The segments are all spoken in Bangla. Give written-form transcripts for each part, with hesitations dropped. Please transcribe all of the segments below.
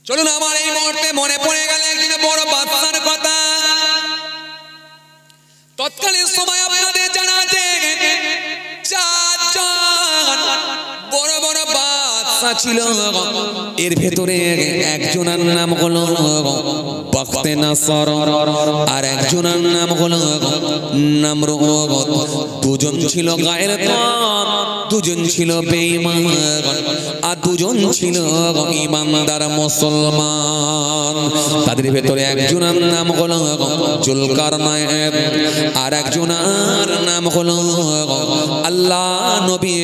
চলুন আমার এই মুহূর্তে মনে পড়ে গেল একদিন বড় বাদশার কথা। তৎকালীন সময় আপনাদের জানা আছে চারজন বড় বড় বাদশা ছিল। এর ভেতরে একজনের নাম হলো বখতে নাসর, আর একজনের নাম হলো নমরুদ। দুজন ছিল গায়রত, দুজন ছিল বেঈমান, আর দুজন ছিল ঈমানদার মুসলমান। তাদের ভেতরে একজনের নাম হলো জুলকারনাইন, আর একজনের নাম হলো আল্লাহ নবী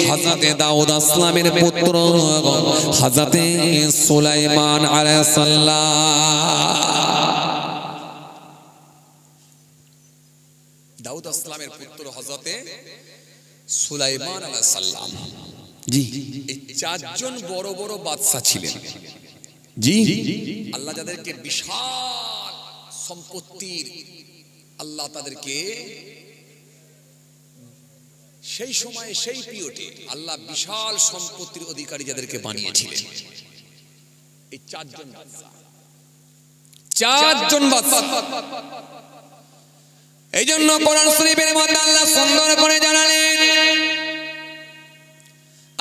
হযরত দাউদ আসলামের পুত্র হযরত সুলাইমান আলাইহিস সালাম। দাউদ আসলামের পুত্র হযরত সুলাইমান আলাইহিস সালাম। জি, এই চারজন বড় বড় বাদশা ছিলেন। জি, আল্লাহ যাদেরকে বিশাল সম্পত্তির, আল্লাহ তাদেরকে সেই সময়ে সেই পিরিয়ডে আল্লাহ বিশাল সম্পত্তির অধিকারী যাদেরকে বানিয়েছিলেন। এই চারজন বাদশা, চারজন বাদশা। এই জন্য কোরআন শরীফের মধ্যে আল্লাহ সুন্দর করে জানালেন,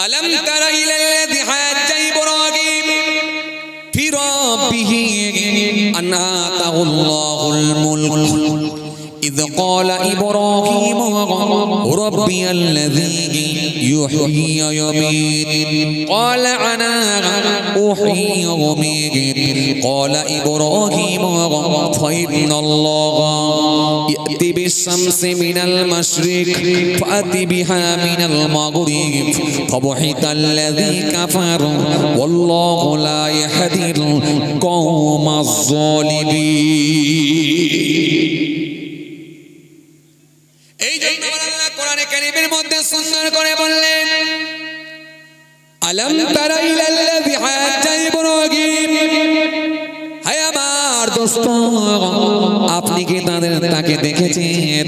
আলম তারা ইলাল্লাযী হাজ্জা ইব্রাহিম ফি রাব্বিহি আন আতাহুল্লাহুল মুলক إذ قال إبراهيم ربي الذي يحيي ويميت قال أنا أحيي وأميت قال إبراهيم فإن الله يأتي بالشمس من المشرق فأت بها من المغرب فبهت الذي كفر والله لا يهدي القوم الظالمين। এই জন্য আল্লাহ কোরআনে কারীমের মধ্যে সুন্দর করে বললেন, আলম তারা ইলাল্লাযী হাজ্জা ইব্রাহিম। হায় আমার দোস্ত, আপনি কি তাকে দেখেছেন?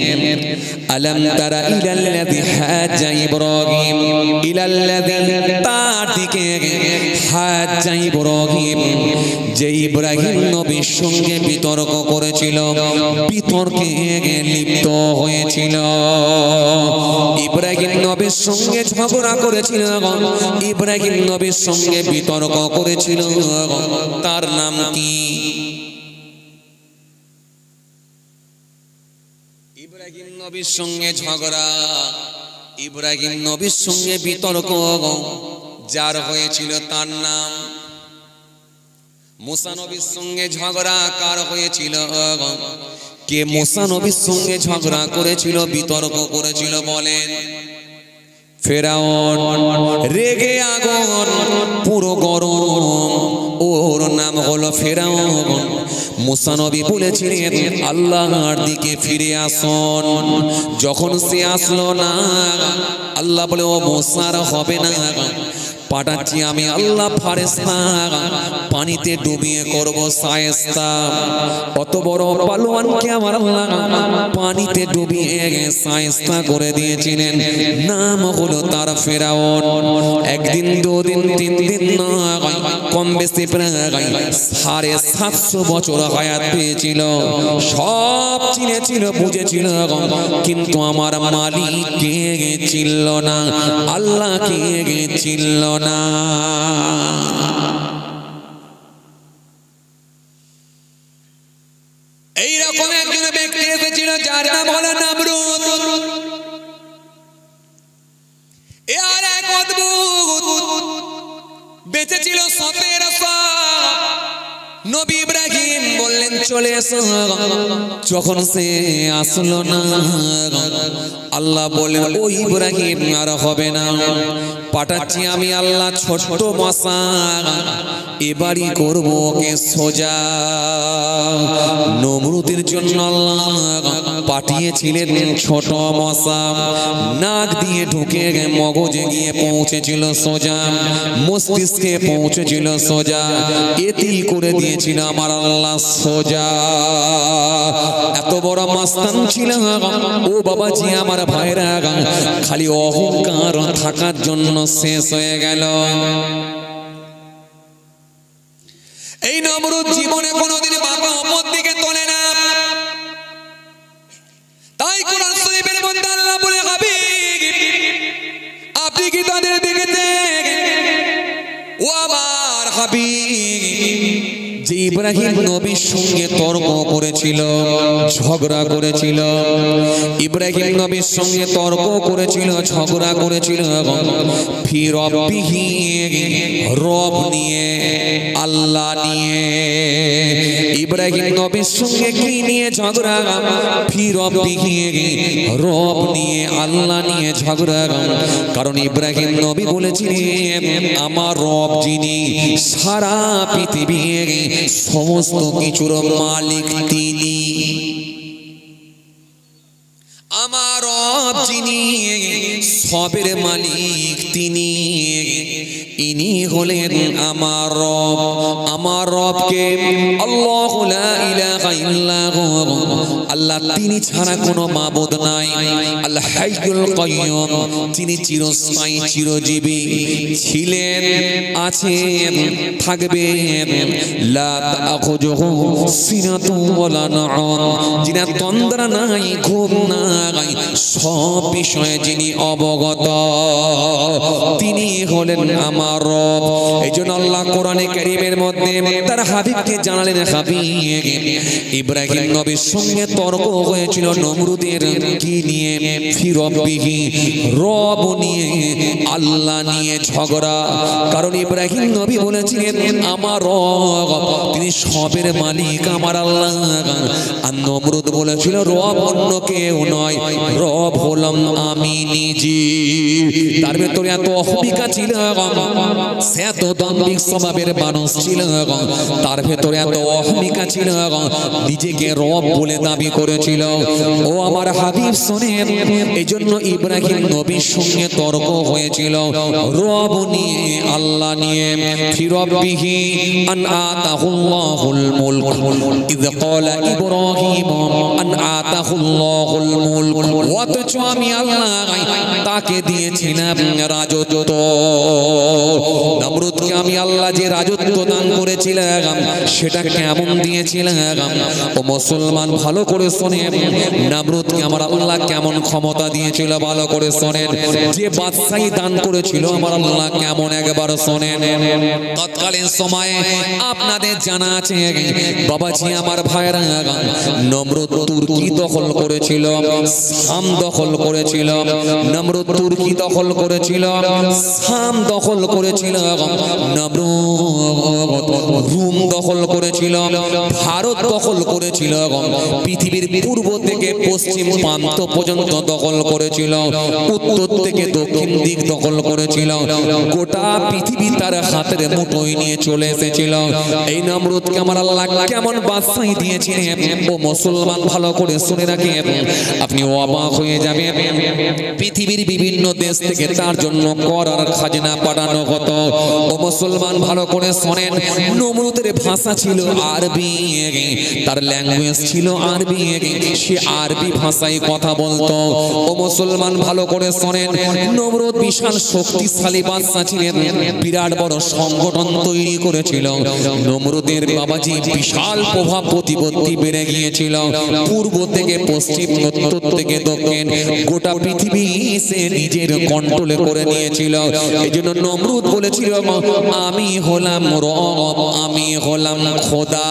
আলম তারা ইলাল্লাযী হাজ্জা ইব্রাহিম, ইলাল্লাযী তার দিকে হাজ্জা ইব্রাহিম, যে ইব্রাহিম নবীর সঙ্গে বিতর্ক করেছিল, বিতর্কে লিপ্ত হয়েছিল। ইব্রাহিম নবীর সঙ্গে ঝগড়া করেছিল, ইব্রাহিম নবীর সঙ্গে বিতর্ক করেছিল। তার নাম কি? ইব্রাহিম নবীর সঙ্গে ঝগড়া, ইব্রাহিম নবীর সঙ্গে বিতর্ক যার হয়েছিল তার নাম। মুসা নবীর সঙ্গে ঝগড়া কার হয়েছিল? কে মুসা নবীর সঙ্গে ঝগড়া করেছিল, বিতর্ক করেছিল বলেন? ফেরাউন। রেগে আগুন পুরো গরম, ওর নাম হলো ফেরাউন। মুসা নবী বলেছিলেন আল্লাহর দিকে ফিরে আসুন। যখন সে আসলো না, আল্লাহ বলে ও মুসার হবে না, পাঠাচ্ছি আমি আল্লাহ ফারেস্তা, পানিতে ডুবিয়ে করব শায়েস্তা। কত বড় পালোয়ানকে আমার আল্লাহ পানিতে ডুবিয়ে শায়েস্তা করে দিয়েছিলেন। নাম হলো তার ফেরাউন। একদিন, দুদিন, 3 দিন নয়, কম বেশি প্রায় 750 বছর হায়াত পেয়েছিল। সব চিনেছিল, বুঝেছিল, কিন্তু আমার মালিককে চিনল না, আল্লাহকে চিনল না। এইরকম একজন ব্যক্তি এসেছিল যার নাম হলো নমরুদ। এ আর এক অদ্ভুত বেঁচে ছিল 1700। নবী ইব্রাহিম বললেন চলে এসো। যখন সে আসলো না, আল্লাহ বললেন ও ইব্রাহিম আর হবে না, পাঠাচ্ছি আমি আল্লাহ ছোট্ট মশা, এবারই করব ওকে সোজা। নমরুদের জন্য আল্লাহ পাঠিয়েছিলেন ছোট মশা। নাক দিয়ে ঢুকে মগজে গিয়ে পৌঁছেছিল সোজা, মস্তিষ্কে পৌঁছেছিল সোজা। এতেই করে দিয়েছিল আমার আল্লাহ সোজা। এত বড় মাস্তান ছিল ও বাবাজি, আমার ভাইরা, খালি অহংকার থাকার জন্য শেষ হয়ে গেল। এই নমরুদ জীবনে কোনোদিন মাথা উপর দিকে তোলে না। তাই কোরআন শরীফের মধ্যে আল্লাহ বলে, হাবিব আপনি কি তাদের দেখেছেন ও আমার হাবিব, যে ইব্রাহিম নবীর সঙ্গে তর্ক করেছিল, ঝগড়া করেছিল, ইব্রাহিম নবীর সঙ্গে তর্ক করেছিল, ঝগড়া করেছিল, ফি রব্বিহি রব নিয়ে, আল্লাহ নিয়ে। ইব্রাহিম নবীর সঙ্গে কি নিয়ে ঝগড়া? ফি রব্বিহি রব নিয়ে, আল্লাহ নিয়ে ঝগড়া। কারণ ইব্রাহিম নবী বলেছিলেন আমার রব যিনি, সারা পৃথিবীর সমস্ত কিছুর মালিক তিনি। আমার রব যিনি, সবের মালিক তিনি, ইনি হলেন আমার রব। আমার রবকে আল্লাহু লা ইলাহা ইল্লাহু, আল্লাহ তিনি ছাড়া কোনো মাবুদ নাই। আল হাইয়ুল কাইয়ুম, তিনি চিরস্থায়ী চিরজীবী, ছিলেন, আছেন, থাকবেন। লা তাখুযুহু সিনাতু ওয়ালা নাউম, যিনি তন্দ্রা নাই, ঘুম নাই, সব বিষয়ে যিনি অবগত, তিনি হলেন আমার রব। এই জন্য আল্লাহ কোরআনে কারীমের মধ্যে তার হাবিবকে জানালেন, হাবিব ইব্রাহিম নবীর সঙ্গে তর্ক হয়েছিল নমরুদের কি নিয়ে? ফি রব্বিহি, রব নিয়ে, আল্লাহ নিয়ে ঝগড়া। কারণ ইব্রাহিম নবী বলেছিলেন আমার রব তিনি সবের মালিক আমার আল্লাহ। আর নমরুদ বলেছিল রব অন্য কেউ নয়, রব হলাম আমি নিজে। তার ভেতরে এত অহমিকা ছিল, সে এত দাম্ভিক স্বভাবের মানুষ ছিল, তার ভেতরে এত অহমিকা ছিল, নিজেকে রব বলে দাবি করেছিল। ও আমার হাবিব শোনেন, এই জন্য ইব্রাহিম নবীর সঙ্গে তর্ক হয়েছিল রব নিয়ে, আল্লাহ নিয়ে। ফি রব্বিহি আন আতাহুল্লাহুল মুলক, ইয ক্বালা ইব্রাহিম আন আতাহুল্লাহুল মুলক, অথচ আমি আল্লাহ তাকে দিয়েছিলাম রাজত্ব। নমরুদকে আমি আল্লাহ যে রাজত্ব দান করেছিলাম সেটা কেমন দিয়েছিলাম? ও মুসলমান ভালো করে শোনেন, নমরুদকে আমার আল্লাহ কেমন ক্ষমতা দিয়েছিল ভালো করে শোনেন। যে বাদশাহী দান করেছিল আমার আল্লাহ কেমন, একবার শোনেন। তৎকালীন সময়ে আপনাদের জানা আছে বাবাজি আমার ভাইরা, নমরুদ তুর্কি দখল করেছিল, শাম দখল করেছিল। নমরুদ তুর্কি দখল করেছিল, শাম দখল করেছিল, নমরুদ রোম দখল করেছিল, ভারত দখল করেছিল, পৃথিবীর পূর্ব থেকে পশ্চিম প্রান্ত পর্যন্ত দখল করেছিল, উত্তর থেকে দক্ষিণ দিক দখল করেছিল। গোটা পৃথিবী তার হাতের মুঠোয় নিয়ে চলে এসেছিল। এই নমরুদকে আমার আল্লাহ কেমন বাদশাহী দিয়েছিলেন ও মুসলমান ভালো করে শুনে রাখেন, আপনি অবাক হয়ে যাবেন। পৃথিবীর বিভিন্ন দেশ থেকে তার জন্য কর আর খাজনা পাঠানো হতো। ও মুসলমান ভালো করে শোনেন, নমরুদের ভাষা ছিল আরবি, তার ল্যাঙ্গুয়েজ ছিল আরবি, সে আরবি ভাষায় কথা বলতো। ও মুসলমান ভালো করে শোনেন, নমরুদ বিশাল শক্তিশালী বাদশা ছিলেন, বিরাট বড় সংগঠন তৈরি করেছিল। নমরুদের বাবাজি বিশাল প্রভাব প্রতিপত্তি বেড়ে গিয়েছিল, পূর্ব থেকে পশ্চিম, উত্তর থেকে দক্ষিণ, গোটা পৃথিবী সে নিজের কন্ট্রোলে করে নিয়েছিল। এই জন্য নমরুদ বলেছিল আমি হলাম রব, আমি হলাম খোদা।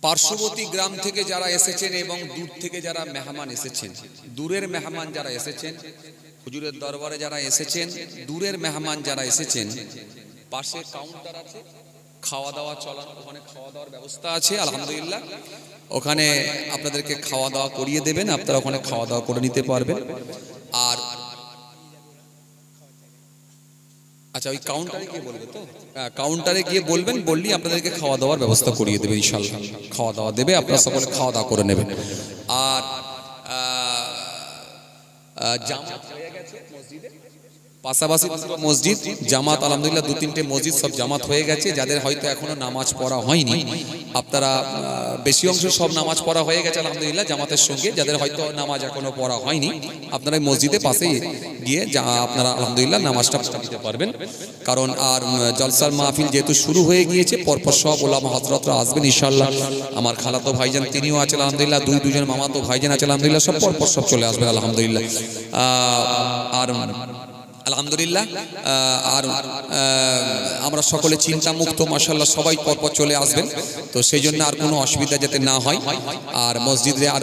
পার্শ্ববর্তী গ্রাম থেকে যারা এসেছেন এবং দূর থেকে যারা মেহমান এসেছেন, দূরের মেহমান যারা এসেছেন, হুজুরের দরবারে যারা এসেছেন, দূরের মেহমান যারা এসেছেন, পাশে কাউন্টার আছে, খাওয়া দাওয়া চলার, ওখানে খাওয়া দাওয়ার ব্যবস্থা আছে আলহামদুলিল্লাহ। ওখানে আপনাদেরকে খাওয়া দাওয়া করিয়ে দেবেন, আপনারা ওখানে খাওয়া দাওয়া করে নিতে পারবেন। আর আচ্ছা, ওই কাউন্টারে গিয়ে বলবে তো, কাউন্টারে গিয়ে বলবেন, বললেই আপনাদেরকে খাওয়া দাওয়ার ব্যবস্থা করিয়ে দেবে ইনশাল্লাহ। খাওয়া দাওয়া দেবে, আপনারা সকলে খাওয়া দাওয়া করে নেবেন। আর জামাত হয়ে গেছে মসজিদে, পাশাপাশি মসজিদ জামাত আলহামদুলিল্লাহ 2-3টে মসজিদ সব জামাত হয়ে গেছে। যাদের হয়তো এখনো নামাজ পড়া হয়নি, আপনারা বেশি অংশ সব নামাজ পড়া হয়ে গেছে আলহামদুলিল্লাহ জামাতের সঙ্গে। যাদের হয়তো নামাজ এখনো পড়া হয়নি, আপনারা মসজিদে পাশে গিয়ে আপনারা আলহামদুলিল্লাহ নামাজটা পড়ে নিতে পারবেন। কারণ আর জলসার মাহফিল যেহেতু শুরু হয়ে গিয়েছে, পরপর সব ওলামা হযরতরা আসবেন ইনশাআল্লাহ। আমার খালাতো ভাইজান তিনিও আছেন আলহামদুলিল্লাহ, দুজন মামাতো ভাইজান আছেন আলহামদুলিল্লাহ, সব পরপর সব চলে আসবেন আলহামদুলিল্লাহ। আর আলহামদুলিল্লাহ আর আমরা সকলে চিন্তা মুক্ত মাশাআল্লাহ, সবাই পরপর চলে আসবেন। তো সেই জন্য আর কোনো অসুবিধা যাতে না হয়, আর মসজিদে আর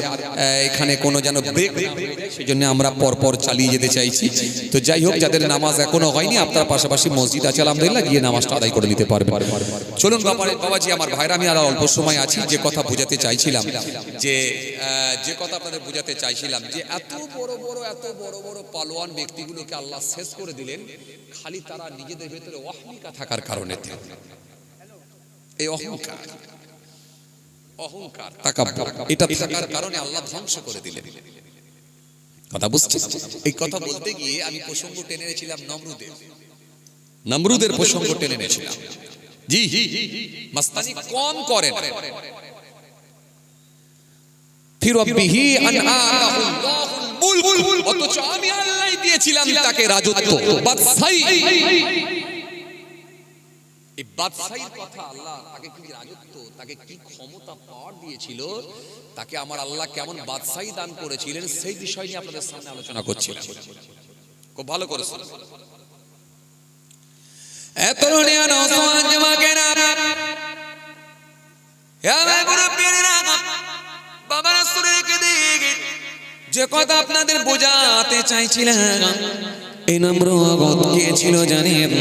এখানে কোনো যেন ব্রেক না হয়ে যায়, সেই জন্য আমরা পরপর চালিয়ে যেতে চাইছি। তো যাই হোক, যাদের নামাজ এখনো হয়নি, আপনারা পাশাপাশি মসজিদ আছে আলহামদুলিল্লাহ, গিয়ে নামাজটা আদায় করে নিতে পারবেন। চলুন বাবাজি, আমার ভাইরা, আমি আর অল্প সময় আছি। যে কথা বোঝাতে চাইছিলাম, যে কথা আপনাদের বোঝাতে চাইছিলাম, যে এত বড় বড় পালোয়ান ব্যক্তিগুলোকে আল্লাহ শেষ করে দিলেন খালি তারা নিজেদের ভেতরে অহমিকা থাকার কারণে। এই অহংকার তাকাব্বুর, এটা থাকার কারণে আল্লাহ ধ্বংস করে দিলেন। কথা বুঝছেন? এই কথা বলতে গিয়ে আমি প্রসঙ্গ টেনে এনেছিলাম নমরুদের প্রসঙ্গ টেনে এনেছিলাম। জি, মাস্তানি কম করেন। ফিরবিহি আনআতাহুল্লাহুল মুলক, অথচ আমি আল্লাহ দিয়েছিলাম তাকে রাজত্ব, বাদশাহী। এই বাদশাহীর কথা, আল্লাহ তাকে কি রাজত্ব, তাকে কি ক্ষমতা পাওয়ার দিয়েছিল, তাকে আমার আল্লাহ কেমন বাদশাহী দান করেছিলেন, সেই বিষয় নিয়ে আপনাদের সামনে আলোচনা করছিলাম। খুব ভালো করে শুনুন। এত নিয়া নওজওয়ান যুবকেরা, হে আমার মুরব্বিরা, বাবারা, শুনে রেখে দিন, যে কথা আপনাদের বোঝাতে চাইছিলাম। এই নমরুদ কে ছিল জানেন?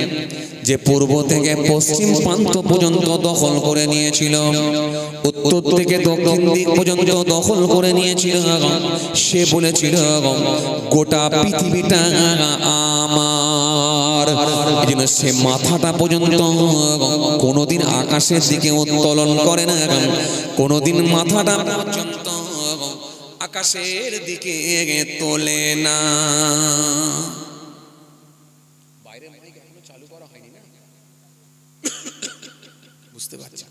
যে পূর্ব থেকে পশ্চিম প্রান্ত পর্যন্ত দখল করে নিয়েছিল, উত্তর থেকে দক্ষিণ দিক পর্যন্ত দখল করে নিয়েছিল। সে বলেছিল গোটা পৃথিবীটা আমার। এই জন্য সে মাথাটা পর্যন্ত কোনোদিন আকাশের দিকে উত্তোলন করে না, কোনোদিন মাথাটা পর্যন্ত আকাশের দিকে তোলে না। বাইরের মাইক এখনো চালু করা হয়নি না, বুঝতে পারছি।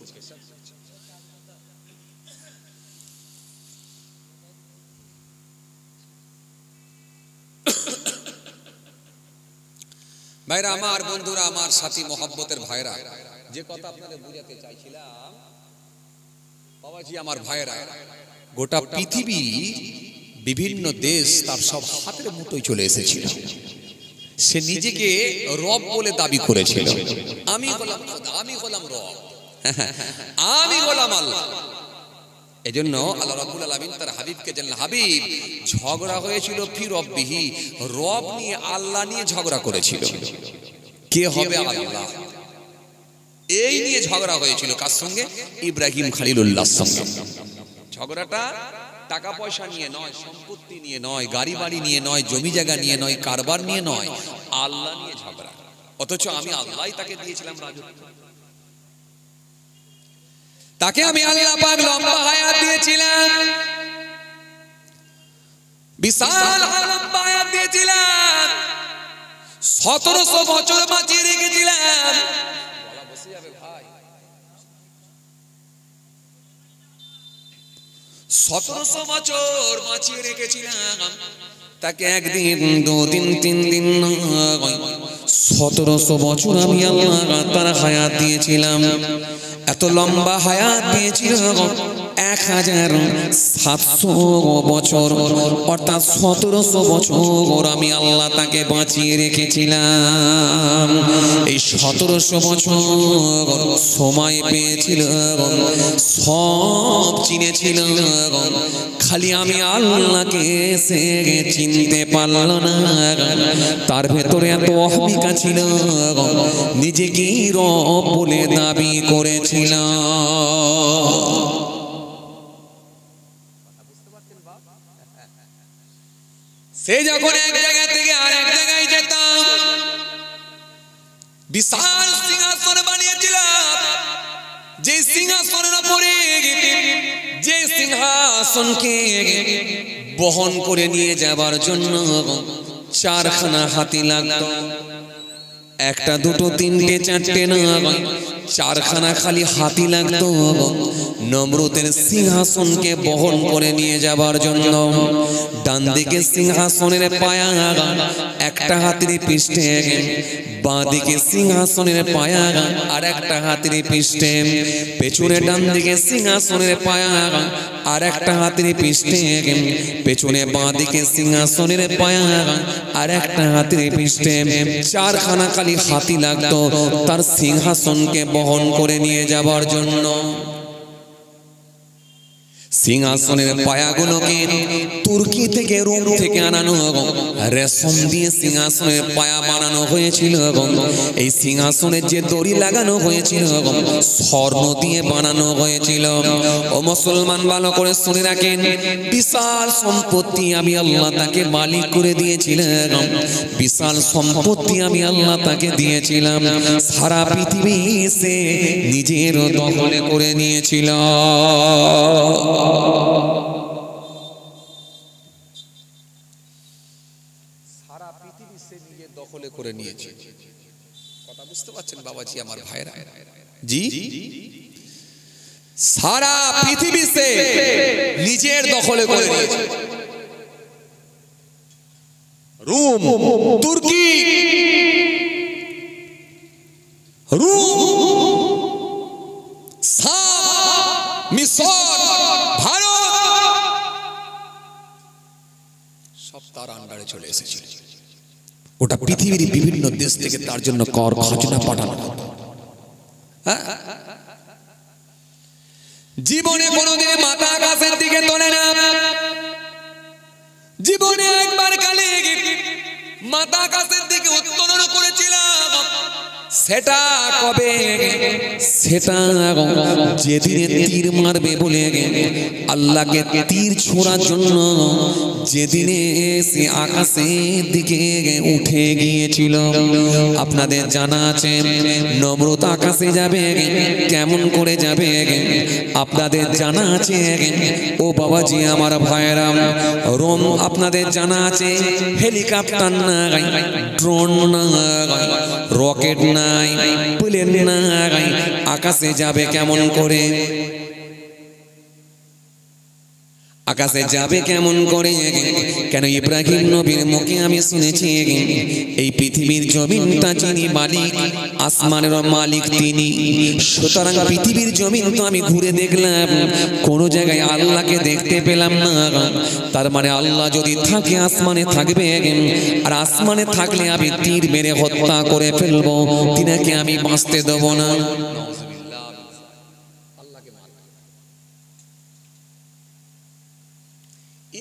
ভাইরা আমার, বন্ধুরা আমার, সাথী মহব্বতের ভাইরা, যে কথা আপনাদের বুঝাতে চাইছিলাম বাবাজি আমার ভাইরা, গোটা পৃথিবী, বিভিন্ন দেশ তার সব হাতের মুঠোয় চলে এসেছিল। সে নিজেকে রব বলে দাবি করেছিল। আমি হলাম খোদা, আমি হলাম রব, আমি হলাম আল্লাহ। এজন্য আল্লাহ রাব্বুল আলামিন তার হাবিবকে জানলেন, হাবিব, ঝগড়া হয়েছিল ফি রব্বিহি, রব নিয়ে, আল্লাহ নিয়ে ঝগড়া করেছিল। কে হবে আল্লাহ, এই নিয়ে ঝগড়া হয়েছিল। কার সঙ্গে? ইব্রাহিম খলিলুল্লাহর সঙ্গে। ঝগড়াটা টাকা পয়সা নিয়ে নয়, সম্পত্তি নিয়ে নয়, গাড়ি বাড়ি নিয়ে নয়, জমি জায়গা নিয়ে নয়, কারবার নিয়ে নয়, আল্লাহ নিয়ে ঝগড়া। অথচ আমি আল্লাহই তাকে দিয়েছিলাম রাজত্ব, তাকে আমি আল্লাহ পাক লম্বা হায়াত দিয়েছিলাম, বিশাল লম্বা হায়াত দিয়েছিলাম, 1700 বছর বাঁচিয়ে রেখেছিলাম। বলা বসে যাবে ভাই, 1700 বছর বাঁচিয়ে রেখেছিলাম তাকে। একদিন, দুদিন, 3 দিন নয়, 1700 বছর আমি আল্লাহ তার হায়াত দিয়েছিলাম। এত লম্বা হায়াত দিয়েছিলাম, 1700 বছর অর্থাৎ 1700 বছর আমি আল্লাহ তাকে বাঁচিয়ে রেখেছিলাম। এই 1700 বছর সময় পেয়েছিল, সব চিনেছিল, খালি আমি আল্লাহকে সে চিনতে পারল না। তার ভেতরে এত অহমিকা ছিল, নিজেকে রব বলে দাবি করেছিল। সে যখন এক জায়গা থেকে আরেক জায়গায় যেতাম, বিশাল সিংহাসন বানিয়েছিল। যে সিংহাসনের উপরে, যে সিংহাসনকে বহন করে নিয়ে যাবার জন্য 4খানা হাতি লাগতো। একটা, দুটো, তিনটে, চারটে নয়, 4খানা খালি হাতি লাগতো নমরুদের সিংহাসনকে বহন করে নিয়ে যাবার জন্য। ডান দিকে সিংহাসনের পায়া একটা হাতির পৃষ্ঠে, বাঁ দিকে সিংহাসনের পায়া আর একটা হাতির পৃষ্ঠে, পেছনে ডান দিকে সিংহাসনের পায়া আর একটা হাতির পৃষ্ঠে, পেছনে বাঁ দিকে সিংহাসনের পায়া আর একটা হাতির পৃষ্ঠে। 4খানা খালি হাতি লাগতো তার সিংহাসনকে বহন করে নিয়ে যাবার জন্য। সিংহাসনের পায়াগুলোকে তুর্কি থেকে, রোম থেকে আনানো, রেশম দিয়ে সিংহাসনের পায়া বানানো হয়েছিল। এই সিংহাসনের যে দড়ি লাগানো হয়েছিল স্বর্ণ দিয়ে বানানো হয়েছিল। ও মুসলমান, ভালো করে শুনে রাখেন, বিশাল সম্পত্তি আমি আল্লাহ তাকে মালিক করে দিয়েছিলাম। বিশাল সম্পত্তি আমি আল্লাহ তাকে দিয়েছিলাম। সারা পৃথিবী সে নিজের দখলে করে নিয়েছিল। সারা পৃথিবী সে নিজের দখলে করে নিয়েছে। কথা বুঝতে পারছেন বাবাজি, আমার ভাইরা? জি, সারা পৃথিবী সে নিজের দখলে করে নিয়েছে। রোম, তুর্কি, রোম, মিশর, ভারত, সব তার আন্ডারে চলে এসেছিল। ওটা পৃথিবীর বিভিন্ন দেশ থেকে তার জন্য কর খাজনা পাঠানো হতো। জীবনে কোনোদিন মাথা আকাশের দিকে তোলে না। জীবনে একবার খালি মাথা আকাশের দিকে উত্তোলন করেছিলাম। সেটা কবে? সেটা যেদিনে তীর মারবে বলে আল্লাহকে তীর ছোড়ার জন্য যেদিনে সে আকাশের দিকে উঠে গিয়েছিল। আপনাদের জানা আছে নমরুদ আকাশে যাবে, কেমন করে যাবে আপনাদের জানা আছে? ও বাবাজি, আমার ভাইয়েরা, রোম আপনাদের জানা আছে হেলিকপ্টার নাই, ড্রোন নাই, রকেট নাই, প্লেন নাই, আকাশে যাবে কেমন করে? আকাশে যাবে কেমন করে? কেন ইব্রাহিম নবীর মুখে আমি শুনেছি এই পৃথিবীর জমিনটা যিনি মালিক, আসমানের মালিক তিনি। সুতরাং পৃথিবীর জমিন তো আমি ঘুরে দেখলাম, কোনো জায়গায় আল্লাহকে দেখতে পেলাম না। তার মানে আল্লাহ যদি থাকে আসমানে থাকবে, আর আসমানে থাকলে আমি তীর মেরে হত্যা করে ফেলবো, তিনাকে আমি বাঁচতে দেব না।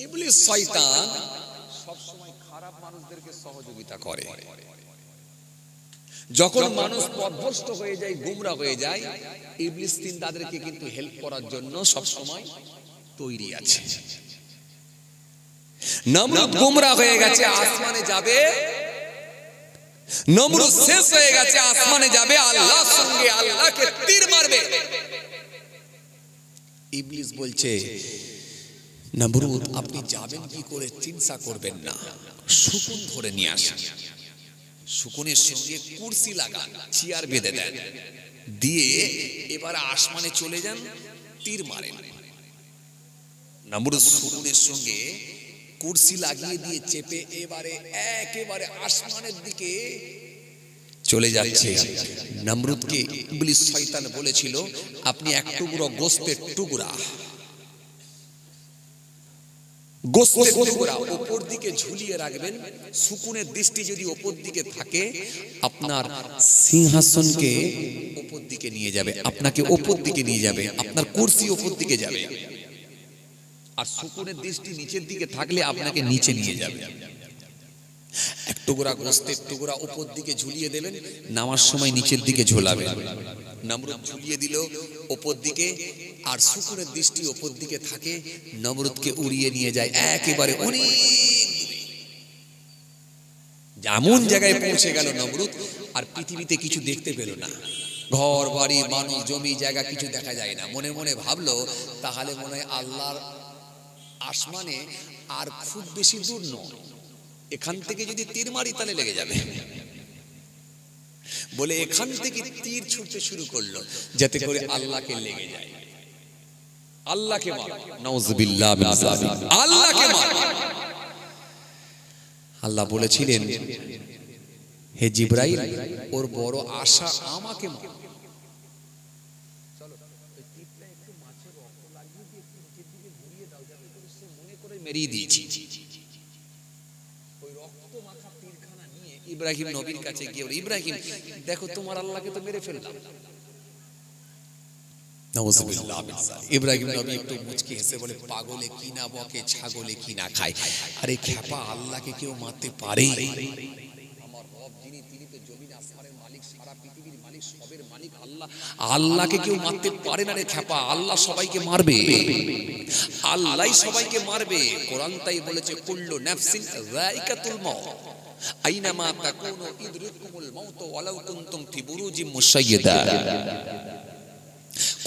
ইবলিস শয়তান সব সময় খারাপ মানুষদেরকে সহযোগিতা করে। যখন মানুষ পথভ্রষ্ট হয়ে যায়, গুমরা হয়ে যায়, ইবলিস তাদেরকে কিন্তু হেল্প করার জন্য সব সময় তৈরি আছে। নমরুদ গুমরা হয়ে গেছে, আসমানে যাবে। নমরুদ শেষ হয়ে গেছে, আসমানে যাবে, আল্লাহর সঙ্গে আল্লাহকে তীর মারবে। ইবলিস বলছে, নমরুদ আপনি যাবেন কি করে চিন্তা করবেন না, শকুন ধরে নিয়ে আসেন, শকুনের সঙ্গে কুরসি লাগান, চেয়ার বেঁধে দেন, দিয়ে এবারে আসমানে চলে যান, তীর মারেন। নমরুদ শকুনের সঙ্গে কুরসি লাগিয়ে দিয়ে চেপে এবারে একেবারে আসমানের দিকে চলে যাচ্ছে। নমরুদকে ইবলিস শয়তান বলেছিল, আপনি এক টুকরো গোস্তের টুকরা গোস্তের টুকরা উপর দিকে ঝুলিয়ে রাখবেন, শকুনের দৃষ্টি যদি উপর দিকে থাকে আপনার সিংহাসনকে উপর দিকে নিয়ে যাবে, আপনাকে উপর দিকে নিয়ে যাবে, আপনার কুরসি উপর দিকে যাবে। আর শকুনের দৃষ্টি নিচের দিকে থাকলে আপনাকে নিচে নিয়ে যাবে। এক টুকরা গোস্তের টুকরা উপর দিকে ঝুলিয়ে দেবেন, নামার সময় নিচের দিকে ঝোলাবেন। নমরুদ ঝুলিয়ে দিল উপর দিকে, আর শকুনের দৃষ্টি উপর দিকে থাকে, নমরুদকে উড়িয়ে নিয়ে যায় একেবারে অনেক যেমন জায়গায় পৌঁছে গেল নমরুদ, আর পৃথিবীতে কিছু দেখতে পেল না। ঘর বাড়ি মানুষ জমি জায়গা কিছু দেখা যায় না। মনে মনে ভাবলো তাহলে মনে হয় আল্লাহর আসমানে আর খুব বেশি দূর নয়, এখান থেকে যদি তীর মারি তাহলে লেগে যাবে। বলে এখান থেকে তীর ছুটতে শুরু করলো যাতে করে আল্লাহকে লেগে যায়। আল্লাহকে মার, নাউযুবিল্লাহ মিন যালিক, আল্লাহকে মার। আল্লাহ বলেছিলেন, হে জিবরাইল, ওর বড় আশা আমাকে মার। চলো এই তীরটা একটু মাছের রক্ত লাগিয়ে দিয়ে একটু নিচের দিকে ঘুরিয়ে দাও, যাতে করে সে মনে করে মেরিয়ে দিয়েছি। ওই রক্ত মাখা তীরখানা নিয়ে ইব্রাহিম নবীর কাছে গিয়ে বলে, ইব্রাহিম দেখো তোমার আল্লাহকে তো মেরে ফেললাম। নাউযুবিল্লাহ মিন যালিক। ইব্রাহিম নবী একটু মুচকি হেসে বলে, পাগলে কি না বকে, ছাগলে কি না খায়। আরে খেপা, আল্লাহকে কেউ মারতে পারে? আমার রব যিনি, তিনি তো জমিন আসমানের মালিক, সারা পৃথিবীর মালিক, সবের মালিক আল্লাহ। আল্লাহকে কেউ মারতে পারে না রে খেপা। আল্লাহ সবাইকে মারবে, আল্লাহই সবাইকে মারবে। কোরআন তাই বলেছে, কুল্লু নাফসিন যায়িকাতুল মাউত আইনামা তাকুনু ইদরিকুমুল মাউত ওয়ালাউ কুনতুম ফি বুরুজিম মুশাইয়্যাদা।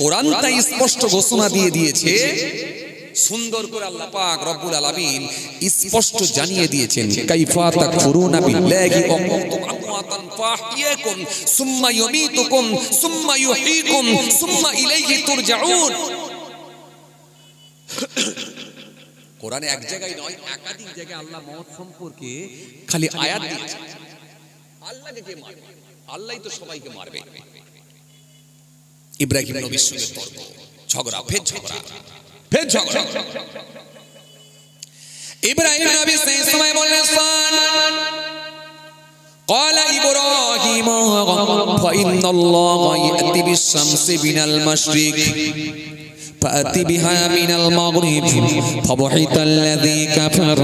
কোরআন তাই স্পষ্ট ঘোষণা দিয়ে দিয়েছে, সুন্দর করে আল্লাহ পাক রব্বুল আলামিন স্পষ্ট জানিয়ে দিয়েছেন, কাইফা তাকফুরুনা বিল্লাহি ওয়া কুনতুম আমওয়াতান ফাহিয়াকুম সুম্মা ইউমীতুকুম সুম্মা ইউহয়ীকুম সুম্মা ইলাইহি তুরজাউন। কোরআনে এক জায়গায় নয়, একাধিক জায়গায় আল্লাহ মওত সম্পর্কে খালি আয়াত দিয়েছে। আল্লাহকে কে মারবে? আল্লাহই তো সবাইকে মারবে। ইব্রাহিম নবীর সঙ্গে তর্ক, ঝগড়া, ফের ঝগড়া, ফের ঝগড়া। ইব্রাহিম নবী সেই সময় বললেন, قال إبراهيم فإن الله يأتي بالشمس من المشرق فأتي بها من المغرب فبحث الذي كفر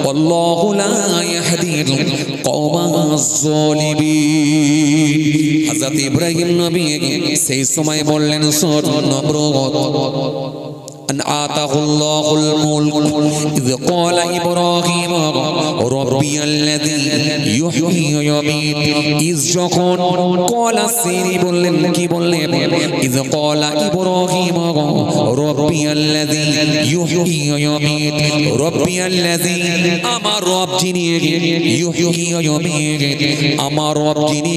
والله لا يهدي القوم الظالمين। হযরত ইব্রাহিম নবী সেই সময় বললেন, শোন নমরুদ, أن آتاه الله الملك إذ قال إبراهيم ربي الذي يحيي ويميت। إذ যখন قال سيري বললেন, কি বললেন? إذ قال إبراهيم ربي الذي يحيي ويميت ربي الذي আমার রব যিনি يحيي ويميت, আমার রব যিনি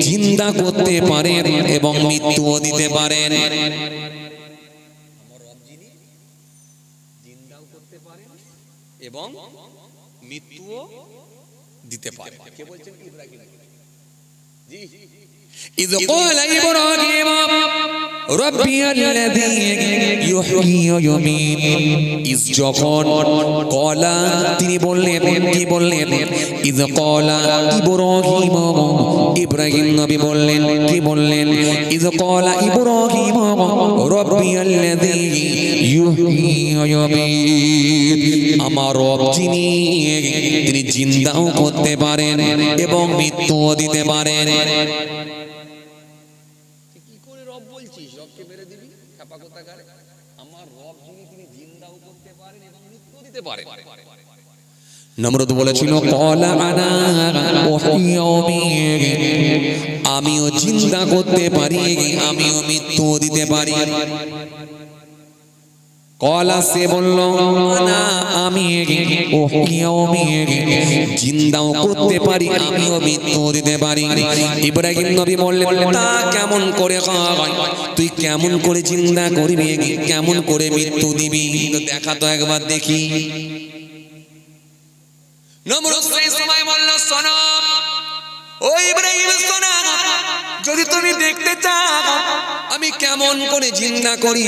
জিন্দা করতে পারেন এবং মৃত্যুও দিতে পারেন। এবং মৃত্যুও দিতে পারে। কে বলছেন? ইব্রাহিম। জি, إذ قال إبراهيم ربي الذي يحيي ويميت। إذ যখন কলা তিনি বললেন, কি বললেন? إذ قال إبراهيم, ইব্রাহিম নবী বললেন, কি বললেন? إذ قال إبراهيم ربي الذي يحيي ويميت, আমার রব যিনি, তিনি জিন্দাও করতে পারেন এবং মৃত্যুও দিতে পারেন। কি করে রব বলছিস? রবকে মেরে দিবি? খাপা কোথাকার। আমার রব যিনি, তিনি জিন্দাও করতে পারেন এবং মৃত্যুও দিতে পারেন। নমরুদ বলেছিল, ক্বালা আনা উহয়ী ওয়া উমীত, আমিও জিন্দা করতে পারি, আমিও মৃত্যু দিতে পারি। কলা সে বলল, না আমি উহয়ী ওয়া উমীত, জিন্দাও করতে পারি, আমিও মৃত্যু দিতে পারি। ইব্রাহিম নবী বললেন, তা কেমন করে হয়? তুই কেমন করে জিন্দা করবি, কেমন করে মৃত্যু দিবি? তো দেখা তো একবার দেখি। নমরুদ সেই সময় বলল, শোনো ও ইব্রাহিম, শোনো, যদি তুমি দেখতে চাও আমি কেমন করে জিন্দা করি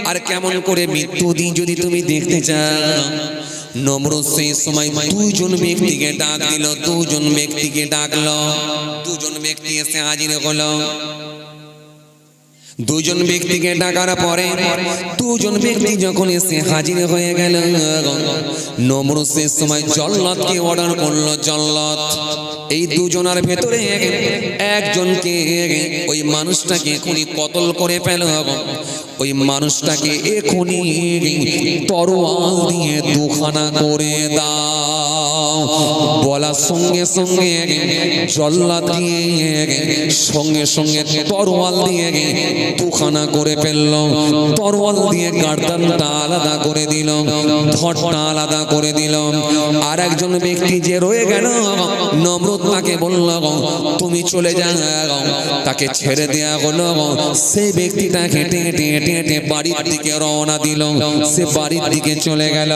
আর কেমন করে মৃত্যু দিই যদি তুমি দেখতে চাও। নমরুদ সেই সময় দুইজন ব্যক্তিকে ডাক দিল, দুজন ব্যক্তিকে ডাকলো, দুজন ব্যক্তি এসে হাজির হলো। দুজন ব্যক্তিকে ডাকার পরে দুজন ব্যক্তি যখন এসে হাজির হয়ে গেল, নমরুদ সেই সময় জল্লাদকে অর্ডার করলো, জল্লাদ এই দুজনের ভেতরে একজনকে, ওই মানুষটাকে এখনই কতল করে ফেল, ওই মানুষটাকে এখনই তরোয়াল দিয়ে দুখানা করে দাও। বলার সঙ্গে সঙ্গে জল্লাদ দিয়ে সঙ্গে সঙ্গে তরোয়াল দিয়ে দুখানা করে ফেলল। তরোয়াল দিয়ে গার্দানটা আলাদা করে দিল, ধড়টা আলাদা করে দিল। আর একজন ব্যক্তি যে রয়ে গেল, নমরুদ তাকে বলল তুমি চলে যাও, তাকে ছেড়ে দেয়া হলো। সেই ব্যক্তিটা হেঁটে হেঁটে হেঁটে হেঁটে বাড়ির দিকে রওনা দিল, সে বাড়ির দিকে চলে গেল।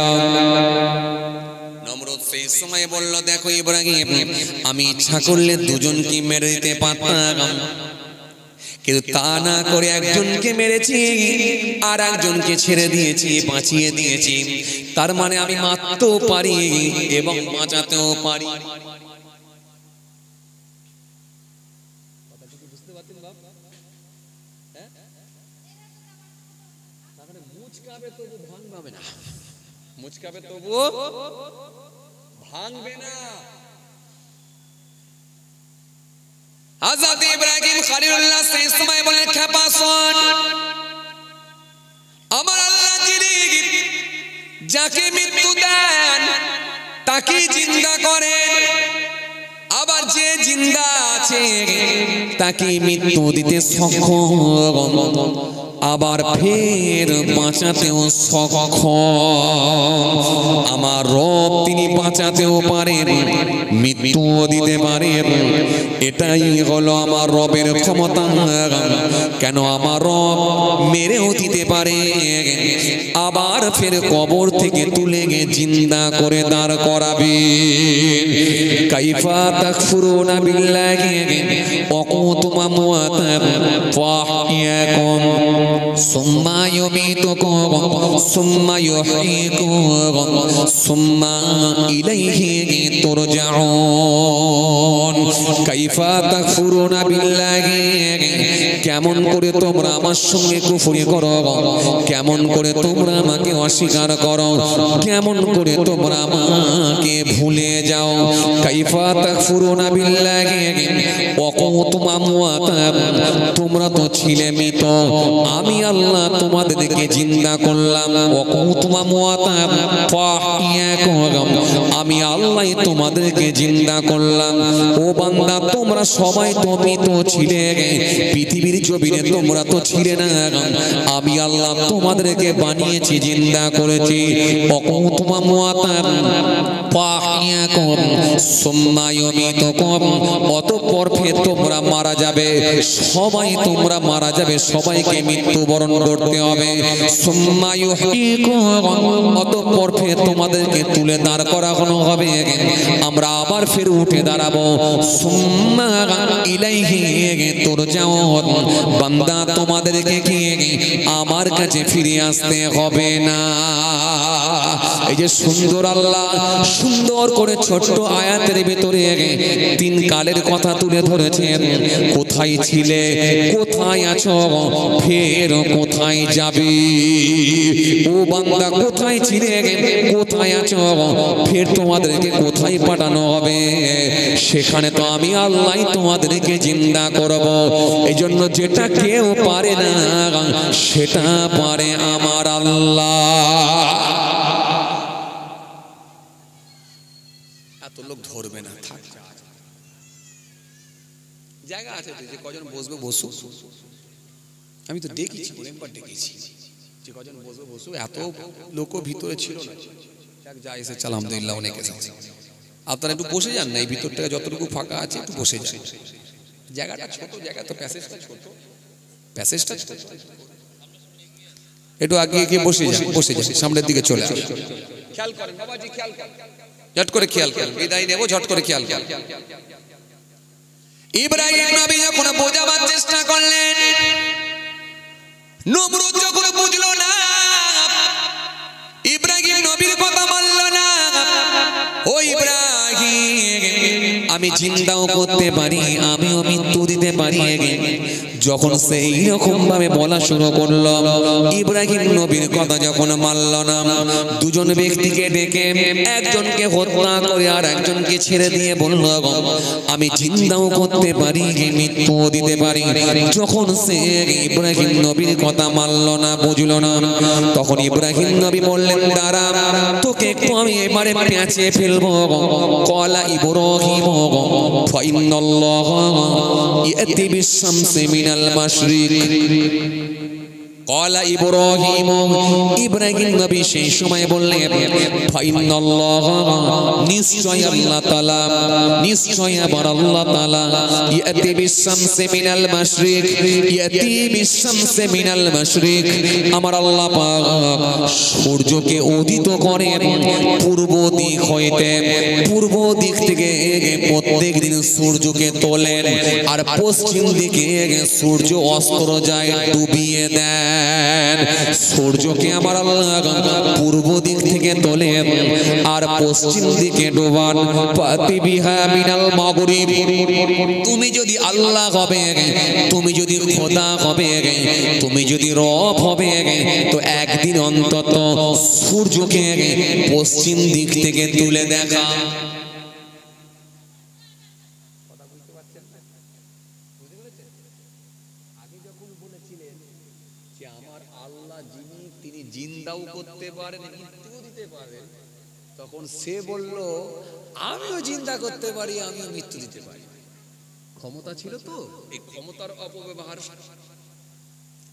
নমরুদ সেই সময় বলল দেখো ইব্রাহিম, আমি ইচ্ছা করলে দুজনকে মেরে দিতে পারতাম, কিন্তু তা না করে একজনকে মেরেছি আর একজনকে ছেড়ে দিয়েছি, বাঁচিয়ে দিয়েছি। তার মানে আমি মারতেও পারি এবং বাঁচাতেও পারি। মুচকাবে তবুও ভাঙবে না। হযরত ইব্রাহিম খলিলুল্লাহ সেই সময় বলেন খেপা শোন, আমার আল্লাহ যিনি যাকে মৃত্যু দেন তাকে জিন্দা করেন, আবার যে জিন্দা আছে তাকে মৃত্যু দিতে সক্ষম, আবার ফের বাঁচাতেও সক্ষম। আমার রব তিনি বাঁচাতেও পারেন, মৃত্যুও দিতে পারেন। এটাই হলো আমার রবের ক্ষমতা। কেন আমার রব মেরেও দিতে পারে, আবার ফের কবর থেকে তুলে গিয়ে জিন্দা করে দাঁড় করাবে। কাইফা তাকফুরুনা বিল্লাহি ওয়া কুনতুম আমওয়াতান ফাহইয়াকুম সুম্মা ইউমীতুকুম সুম্মা ইউহয়ীকুম সুম্মা ইলাইহি তুরজাউন। কাইফা তাকফুরুনা বিল্লাহি, কেমন করে তোমরা আমার সঙ্গে কুফরি করো, কেমন করে তোমরা আমাকে অস্বীকার করো, কেমন করে তোমরা আমাকে ভুলে যাও। কাইফা তাকফুরুনা বিল্লাহি ওয়া কুনতুম আমওয়াতান, তোমরা তো ছিলে মৃত, আমি আল্লাহ তোমাদেরকে জিন্দা করলাম। ওয়া কুনতুম আমওয়াতান ফাহইয়াকুম, আমি আল্লাহ তোমাদেরকে জিন্দা করলাম। ও বান্দা তোমরা সবাই তো মৃত ছিলে, পৃথিবীর জমিনে তোমরা তো ছিলে না, আমি আল্লাহ তোমাদেরকে বানিয়েছি, জিন্দা করেছি। ওয়া কুনতুম আমওয়াতান ফাহইয়াকুম সুম্মা ইউমীতুকুম, অতঃপর ফের তোমরা মারা যাবে, সবাই তোমরা মারা যাবে, সবাইকে মৃত্যুবরণ করতে হবে। সুম্মা ইউহয়ীকুম, অতঃপর ফের তোমাদেরকে তুলে দাঁড় করানো হবে, আমরা আবার ফের উঠে দাঁড়াবো। সুম্মা ইলাইহি তুরজাউন, বান্দা তোমাদেরকে কি আমার কাছে ফিরে আসতে হবে না। এই যে সুন্দর আল্লাহ সুন্দর করে ছোট্ট আয়াতের ভিতরে তিন কালের কথা তুলে ধরেছেন। কোথায় ছিলে, কোথায় আছো, ফের কোথায় যাবে। ও বান্দা কোথায় ছিলে, কোথায় আছো, ফের তোমাদেরকে কোথায় পাঠানো হবে, সেখানে তো আমি আল্লাহ তোমাদেরকে জিন্দা করব। এই জন্য যেটা কেউ পারে না সেটা পারে আমার আল্লাহ। এত লোক ধরবে না, থাক, জায়গা আছে তো, যে কজন বসবে বসু, আমি তো ডেকেছি, অনেকবার ডেকেছি যে কজন বসবে বসু, এত লোক ভিতরে ছিল না, যা এসেছে আলহামদুলিল্লাহ অনেক এসেছে। আপনারা একটু বসে যান না, এই ভিতরটা যতটুকু ফাঁকা আছে একটু বসে যান, জায়গাটা ছোট, জায়গা তো প্যাসেজটা ছোট, প্যাসেজটা ছোট, একটু আগে গিয়ে বসে যান, বসে যান, সামনের দিকে চলে আসুন। খেয়াল করেন বাবাজি, খেয়াল করেন, ঝট করে খেয়াল করেন, বিদায় নেব, ঝট করে খেয়াল করেন। ইব্রাহিম নবী যখন বোঝাবার চেষ্টা করলেন, নমরুদ যখন বুঝলো না ইব্রাহিম নবীর কথা মানলো না, ও ইব্রাহিম আমি জিন্দাও করতে পারি আমিও মৃত্যু দিতে পারি, যখন সে এইরকম ভাবে বলা শুরু করলো, ইব্রাহিম নবীর কথা যখন মানল না, দুজন ব্যক্তিকে ডেকে একজনকে হত্যা করে আর একজনকে ছেড়ে দিয়ে বলল আমি জিন্দাও করতে পারি মৃত্যু দিতে পারি। যখন সে ইব্রাহিম নবীর কথা মানল না, বুঝলো না, তখন ইব্রাহিম নবী বললেন দাঁড়া তোকে একটু আমি এবারে পেঁচিয়ে ফেলবো। কলা ইব্রাহিম ফাইনাল্লাহ ইয়াতি বিশ-শামসি মিনাল মাশরিক। কলা ইব্রাহিম, ইব্রাহিম নবী সেই সময় বললেন ফাইনাল্লাহ নিশ্চয় আল্লাহ তাআলা, নিশ্চয় আবার আল্লাহ তাআলা ইয়াতি বিশ-শামসি মিনাল মাশরিক, ইয়াতি বিশ-শামসি মিনাল মাশরিক, আমার আল্লাহ পাক সূর্যকে উদিত করেন পূর্ব দিক হইতে, পূর্ব দিক থেকে প্রত্যেক দিন সূর্যকে তোলেন আর পশ্চিম দিকে সূর্য অস্ত যায় ডুবিয়ে দেন। সূর্যকে আমার আল্লাহ পূর্ব দিক থেকে তোলেন আর পশ্চিম দিকে ডোবান। ফাতিবিহা মিনাল মাগরিব, তুমি যদি আল্লাহ হবে, তুমি যদি খোদা হবে, তুমি যদি রব হবে, তো একদিন অন্তত সূর্যকে পশ্চিম দিক থেকে তুলে দেখা। জিন্দাও করতে পারেন মৃত্যু দিতে পারেন, তখন সে বলল আমিও জিন্দা করতে পারি আমিও মৃত্যু দিতে পারি। ক্ষমতা ছিল তো, এই ক্ষমতার অপব্যবহার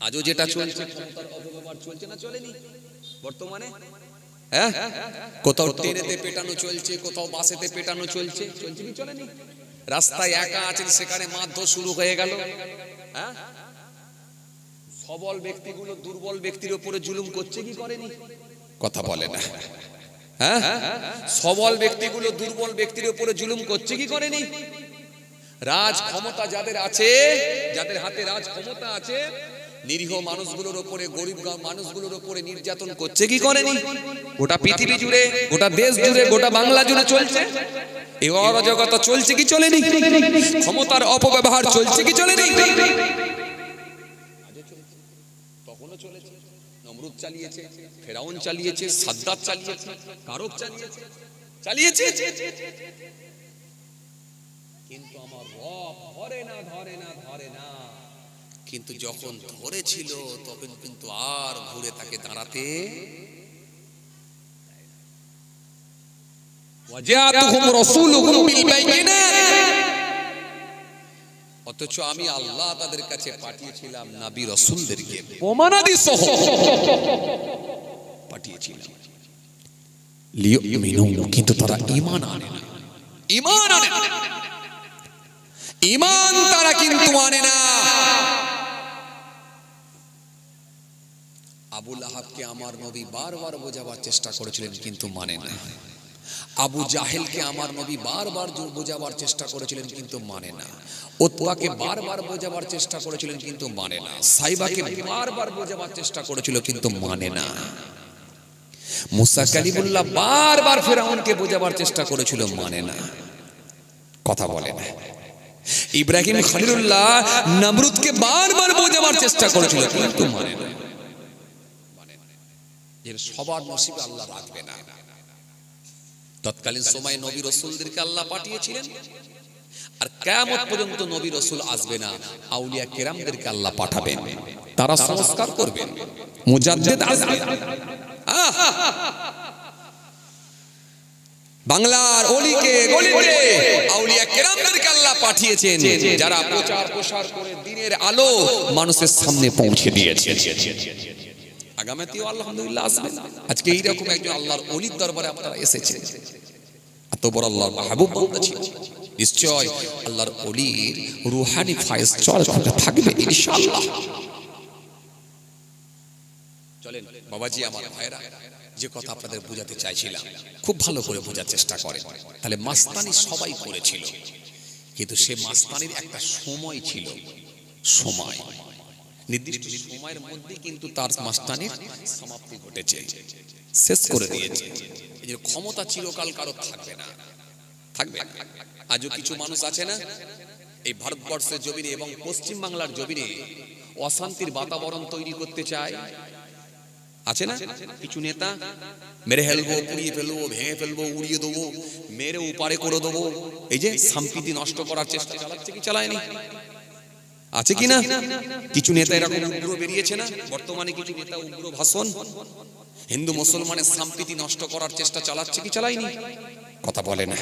আজও যেটা চলছে, ক্ষমতার অপব্যবহার চলছে না চলেনি বর্তমানে? হ্যাঁ, কোথাও ট্রেনেতে পেটানো চলছে, কোথাও বাসেতে পেটানো চলছে, চলছে কি চলেনি? রাস্তায় একা আছেন সেখানে মারধর শুরু হয়ে গেল। হ্যাঁ, সবল ব্যক্তিগুলো দুর্বল ব্যক্তির উপরে জুলুম করছে কি করেনি? কথা বলে না। হ্যাঁ, সবল ব্যক্তিগুলো দুর্বল ব্যক্তির উপরে জুলুম করছে কি করেনি? রাজ ক্ষমতা যাদের আছে, যাদের হাতে রাজ ক্ষমতা আছে, নিরীহ মানুষগুলোর উপরে, গরিব মানুষগুলোর উপরে নির্যাতন করছে কি করেনি? গোটা পৃথিবী জুড়ে, গোটা দেশ জুড়ে, গোটা বাংলা জুড়ে চলছে। এই অরাজকতা চলছে কি চলেনি? ক্ষমতার অপব্যবহার চলছে কি চলেনি? তখনও চলেছে। নমরুদ চালিয়েছে, ফেরাউন চালিয়েছে, সাদ্দাত চালিয়েছে, কারব চালিয়েছে, চালিয়েছে। কিন্তু আমার রব ধরে না, ধরে না, ধরে না। কিন্তু যখন ধরেছিল তখন কিন্তু আর ঘুরে তাকে দাঁড়াতে ওয়াজাতুহুম রাসূলুহুম বিল বাইয়িনাত, অথচ আমি আল্লাহ তাদের কাছে পাঠিয়েছিলাম নবী রাসূলদেরকে প্রমাণাদি সহ পাঠিয়েছিলাম। লিয়ুমিনু, কিন্তু তারা ঈমান আনে না, ঈমান আনে না, ঈমান তারা কিন্তু আনে না। আবু লাহাবকে আমার নবী বারবার বোঝাবার চেষ্টা করেছিলেন কিন্তু মানে না। আবু জাহেলকে আমার নবী বারবার বোঝাবার চেষ্টা করেছিলেন কিন্তু মানে না। উতবাকে বারবার বোঝাবার চেষ্টা করেছিলেন কিন্তু মানে না। সাইবাকে বারবার বোঝাবার চেষ্টা করেছিল কিন্তু মানে না। মুসা কালিমুল্লাহ বারবার ফিরআউনকে বোঝাবার চেষ্টা করেছিল, মানে না, কথা বলে না। ইব্রাহিম খলিলুল্লাহ নমরুদকে বারবার বোঝাবার চেষ্টা করেছিল কিন্তু মানে না। এর সবার নসিবে আল্লাহ রাখবে না। তৎকালীন সময়ে নবী রাসূলদেরকে আল্লাহ পাঠিয়েছিলেন, আর কিয়ামত পর্যন্ত নবী রাসূল আসবে না, আউলিয়া কেরামদেরকে আল্লাহ পাঠাবেন, তারা সংস্কার করবেন, মুজাদ্দিদ আসবে। বাংলার অলিকে গলিতে আউলিয়া কেরামদেরকে আল্লাহ পাঠিয়েছেন, যারা প্রচার প্রসার করে দ্বীনের আলো মানুষের সামনে পৌঁছে দিয়েছে। আগামীতেও আলহামদুলিল্লাহ আসবেন। আজকে এইরকম একজন আল্লাহর ওলির দরবারে আপনারা এসেছেন, এত বড় আল্লাহর মাহবুব বান্দা ছিল, নিশ্চয় আল্লাহর ওলির রূহানি ফায়েজ চলতে থাকবে ইনশাআল্লাহ। চলেন বাবাজি, আমার ভাইরা, যে কথা আপনাদের বোঝাতে চাইছিলাম খুব ভালো করে বোঝার চেষ্টা করেন। তাহলে মাস্তানি সবাই করেছিল, কিন্তু সে মাস্তানির একটা সময় ছিল, সময় নির্দিষ্ট সময়ের মধ্যে কিন্তু তার মাস্তানির সমাপ্তি ঘটেছে, শেষ করে দিয়েছে। এই যে ক্ষমতা চিরকাল কারো থাকবে না, থাকবে না। আজও কিছু মানুষ আছে না এই ভারতবর্ষের জমিনে এবং পশ্চিম বাংলার জমিনে অশান্তির বাতাবরণ তৈরি করতে চায়, আছে না কিছু নেতা? মেরে ফেলবো, পুড়িয়ে ফেলবো, ভেঙে ফেলবো, উড়িয়ে দেবো, মেরে উপারে করে দেবো, এই যে সম্প্রীতি নষ্ট করার চেষ্টা চালাচ্ছে কি চালায়নি? আছে কি না? কিছু নেতা এরকম উগ্র বেরিয়েছে না বর্তমানে? কিছু নেতা উগ্র ভাষণ, হিন্দু মুসলমানের সম্প্রীতি নষ্ট করার চেষ্টা চালাচ্ছে কি চালায়নি? কথা বলে না,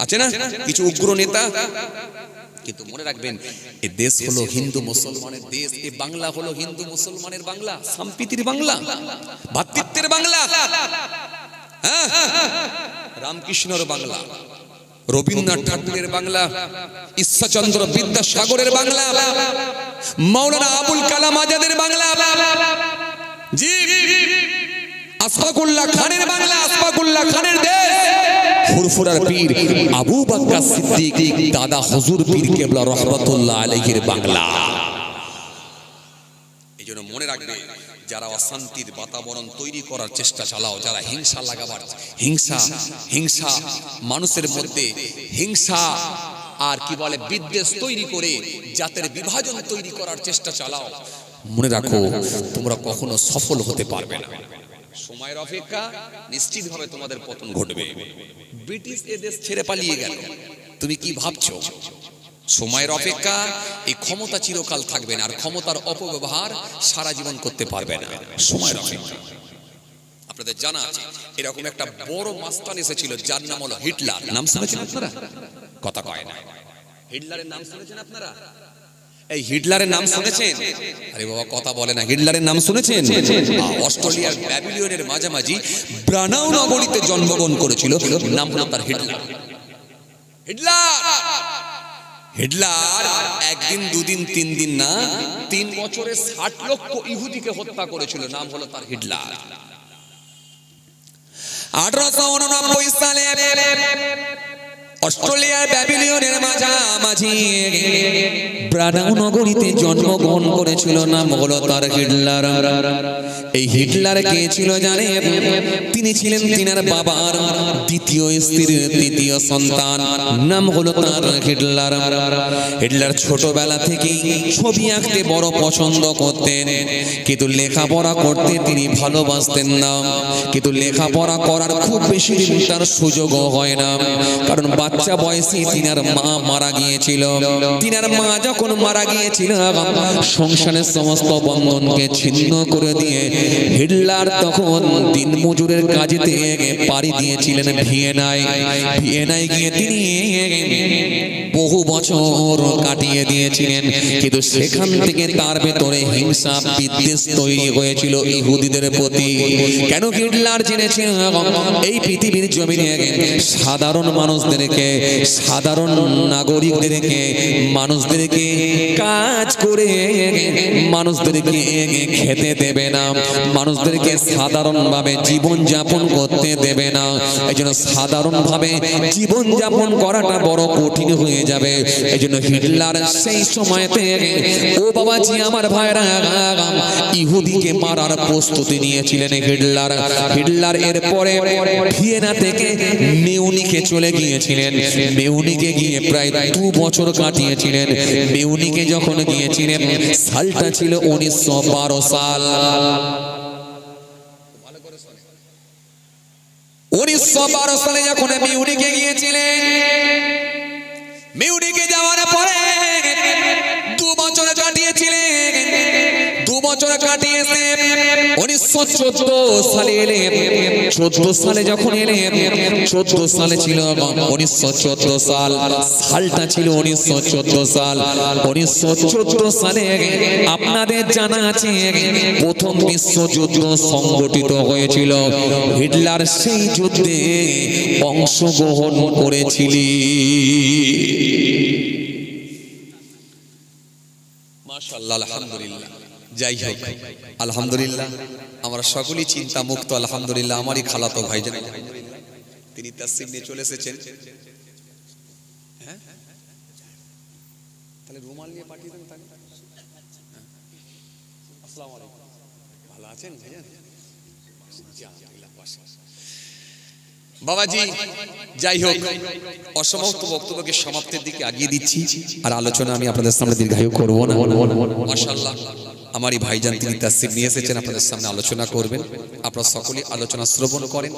আছে না কিছু উগ্র নেতা? কিন্তু মনে রাখবেন, এ দেশ হলো হিন্দু মুসলমানের দেশ, এ বাংলা হলো হিন্দু মুসলমানের বাংলা, সম্প্রীতির বাংলা, ভ্রাতৃত্বের বাংলা, হ্যাঁ, রামকৃষ্ণর বাংলা, রবীন্দ্রনাথ ঠাকুরের বাংলা, ঈশ্বরচন্দ্র বিদ্যাসাগরের বাংলা, মাওলানা আবুল কালাম আজাদের বাংলা, জি, আশফাকুল্লাহ খানের বাংলা, আশফাকুল্লাহ খানের দেশ, ফুরফুরার পীর আবু বকর সিদ্দিক দাদা হুজুর পীর কেবলা রহমাতুল্লাহ আলাইহির বাংলা। এই জন্য মনে রাখবে, যারা অশান্তির বাতাবরণ তৈরি করার চেষ্টা চালাও, যারা হিংসা লাগাবার, হিংসা মানুষের মধ্যে হিংসা আর কি বলে বিদ্বেষ তৈরি করে জাতের বিভাজন তৈরি করার চেষ্টা চালাও, মনে রাখো তোমরা কখনো সফল হতে পারবে না। সময়ের অপেক্ষা, নিশ্চিতভাবে তোমাদের পতন ঘটবে। ব্রিটিশ এ দেশ ছেড়ে পালিয়ে গেল, তুমি কি ভাবছো? সময়ের অপেক্ষা, এই ক্ষমতা চিরকাল থাকবে না, আর ক্ষমতার অপব্যবহার সারা জীবন করতে পারবে না। সময়ের অপেক্ষা। আপনাদের জানা আছে এরকম একটা বড় মাস্তান এসেছিল যার নাম হলো হিটলার। নাম শুনেছেন আপনারা? কথা কয় না। হিটলারের নাম শুনেছেন আপনারা? এই হিটলারের নাম শুনেছেন? আরে বাবা কথা বলে না। হিটলারের নাম শুনেছেন? অস্ট্রেলিয়ার ব্যাবিলনের মাঝামাঝি ব্রানাউ নগরীতে জন্মগ্রহণ করেছিল, নাম হলো তার হিটলার। হিটলার একদিন, দুদিন, 3 দিন না, 3 বছরে 60 লক্ষ ইহুদিকে হত্যা করেছিল, নাম হলো তার হিটলার। 1889 সালে অস্ট্রেলিয়ার ব্যাবিলনের মাঝামাঝি ব্রানাউ নগরীতে জন্মগ্রহণ করেছিল, নাম হলো তার হিটলার। এই হিটলার কে ছিল জানে? তিনি ছিলেন তিনার বাবার দ্বিতীয় স্ত্রীর তৃতীয় সন্তান, নাম হলো তার হিটলার। হিটলার ছোটবেলা থেকেই ছবি আঁকতে বড় পছন্দ করতেন, কিন্তু লেখাপড়া করতে তিনি ভালোবাসতেন না। কিন্তু লেখাপড়া করার খুব বেশি দিন তার সুযোগও হয় না, কারণ বাচ্চা বয়সে তিনার মা মারা গিয়েছিল। তিনার মা যখন মারা গিয়েছিল, সংসারের সমস্ত বন্ধনকে ছিন্ন করে দিয়ে হিটলার তখন দিন মজুরের কাজেতে পাড়ি দিয়েছিলেন ভিয়েনায়। ভিয়েনায় গিয়ে তিনি বহু বছর কাটিয়ে দিয়েছিলেন, কিন্তু সেখান থেকে তার ভেতরে হিংসা বিদ্বেষ তৈরি হয়েছিল ইহুদিদের প্রতি। কেন? হিটলার জেনেছিল এই পৃথিবীর জমিনে সাধারণ মানুষদেরকে, সাধারণ নাগরিকদেরকে, মানুষদেরকে কাজ করে মানুষদেরকে খেতে দেবে না, মানুষদেরকে সাধারণভাবে জীবন যাপন করতে দেবে না। এই জন্য সাধারণভাবে জীবন যাপন করাটা বড় কঠিন হয়ে যাবে। এই জন্য হিটলার সেই সময়তে, ও বাবাজি আমার ভাইরা, ইহুদিকে মারার প্রস্তুতি নিয়েছিলেন হিটলার। হিটলার এরপরে ভিয়েনা থেকে মিউনিখে চলে গিয়েছিলেন। মিউনিখে গিয়ে প্রায় 2 বছর কাটিয়েছিলেন। মিউনিখে যখন গিয়েছিলেন, সালটা ছিল 1912 সাল। 1912 সালে যখন মিউনিখে গিয়েছিলেন, মিউনিখে যাওয়ার পরে 2 বছর কাটিয়েছিলেন। 2 বছর কাটিয়ে 1914 সালে এলেন। 14 সালে যখন এলেন, 14 সালে ছিল 1914 সাল, সালটা ছিল 1914 সাল। 1914 সালে আপনাদের জানা আছে প্রথম বিশ্বযুদ্ধ সংগঠিত হয়েছিল। হিটলার সেই যুদ্ধে অংশগ্রহণ করেছিলেন। মাশাআল্লাহ, আলহামদুলিল্লাহ। যাই হোক, আলহামদুলিল্লাহ আমরা সকলেই চিন্তা মুক্ত। আলহামদুলিল্লাহ, আমারই খালাতো ভাইজান তিনি তাসসির নিয়ে চলে এসেছেন। তাহলে রুমাল নিয়ে পাঠিয়ে দেন। ভালো আছেন বাবাজি? যাই হোক, অসমাপ্ত বক্তব্যকে সমাপ্তির দিকে আগিয়ে দিচ্ছি, আর আলোচনা আমি আপনাদের সামনে দীর্ঘায়ু করব না। মাশাআল্লাহ, আমারই ভাইজান তিনি তাসসিব নিয়ে এসেছেন, আপনাদের সামনে আলোচনা করবেন। আপনারা সকলেই আলোচনা শ্রবণ করেন।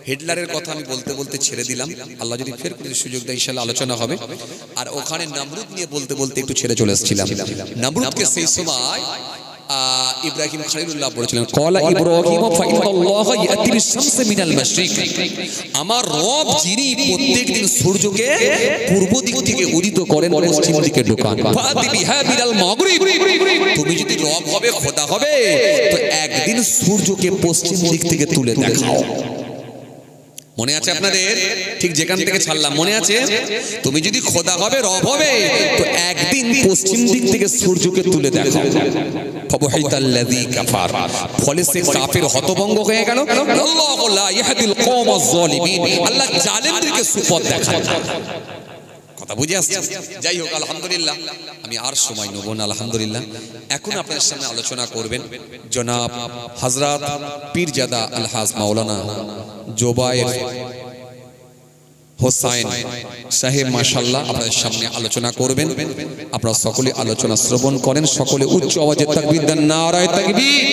হিটলারের কথা আমি বলতে বলতে ছেড়ে দিলাম, আল্লাহ যদি ফের করে সুযোগ দেয় ইনশাআল্লাহ আলোচনা হবে। আর ওখানে নমরুদ নিয়ে বলতে বলতে একটু ছেড়ে চলে এসেছিলাম। নমরুদকে সেই সময় ইব্রাহিম খলিলুল্লাহ বলেছিলেন, ক্বালা ইব্রাহিম ফাইনাল্লাহা ইয়াতি বিশ-শামসি মিনাল মাশরিক, আমার রব যিনি প্রত্যেকদিন সূর্যকে পূর্ব দিক থেকে উদিত করেন পশ্চিম দিকে ঢোকান, ফাতি বিহা মিনাল মাগরিব, তুমি যদি রব হবে, খোদা হবে, তো একদিন সূর্যকে পশ্চিম দিক থেকে তুলে দেখাও। মনে আছে আপনাদের? ঠিক যেখান থেকে ছাড়লাম মনে আছে? তুমি যদি খোদা হবে, রব হবে, তো একদিন পশ্চিম দিক থেকে সূর্যকে তুলে দেখাও। ফাবহিতাল্লাযী কাফার, ফলে সে কাফির হতভম্ব হয়ে গেল। আল্লাহু লা ইয়াহদিল কওমাজ যালিমিন, আল্লাহ জালেমদেরকে সুপথ দেখান না। কথা বুঝে আসছে? যাই হোক, আলহামদুলিল্লাহ, আমি আর সময় নেব না। আলহামদুলিল্লাহ, এখন আপনাদের সামনে আলোচনা করবেন জনাব হযরত পীরজাদা আলহাজ মাওলানা জোবায়ের হোসাইন সাহেব, মাশাআল্লাহ, আপনাদের সামনে আলোচনা করবেন। আপনারা সকলে আলোচনা শ্রবণ করেন, সকলে উচ্চ আওয়াজে তাকবীর দেন, নারায়ে তাকবীর।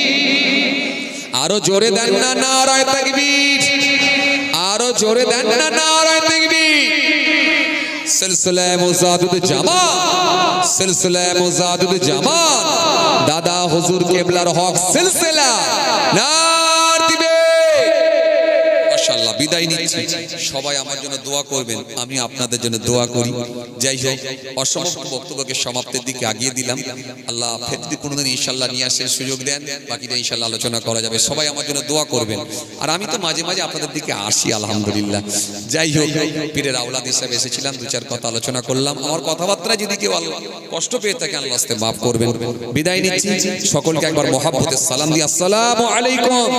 আরো জোরে দেন না নারায়ে তাকবীর, আরো জোরে দেন না নারায়ে তাকবীর। সিলসিলা মুজাদুদ জামান, সিলসিলা মুজাদুদ জামান, দাদা হুজুর কেবলার হক সিলসিলা নার দিবে। মাশাআল্লাহ, বিদায় নিচ্ছি। সবাই আমার জন্য দোয়া করবেন, আমি আপনাদের জন্য দোয়া করি। যাই হোক, অসমাপ্ত বক্তব্যকে সমাপ্তির দিকে আগিয়ে দিলাম। আল্লাহ ফের যদি কোনোদিন ইনশাআল্লাহ নিয়ে আসার সুযোগ দেন, বাকিটা ইনশাআল্লাহ আলোচনা করা যাবে। সবাই আমার জন্য দোয়া করবেন, আর আমি তো মাঝে মাঝে আপনাদের দিকে আসি, আলহামদুলিল্লাহ। যাই হোক, পীরের আওলাদ হিসেবে এসেছিলাম, দু চার কথা আলোচনা করলাম। আমার কথাবার্তায় যদি কেউ কষ্ট পেয়ে থাকে, আল্লাহ আস্তে মাফ করবেন। বিদায় নিচ্ছি, সকলকে একবার মহব্বতের সালাম দিয়ে আসসালামু আলাইকুম।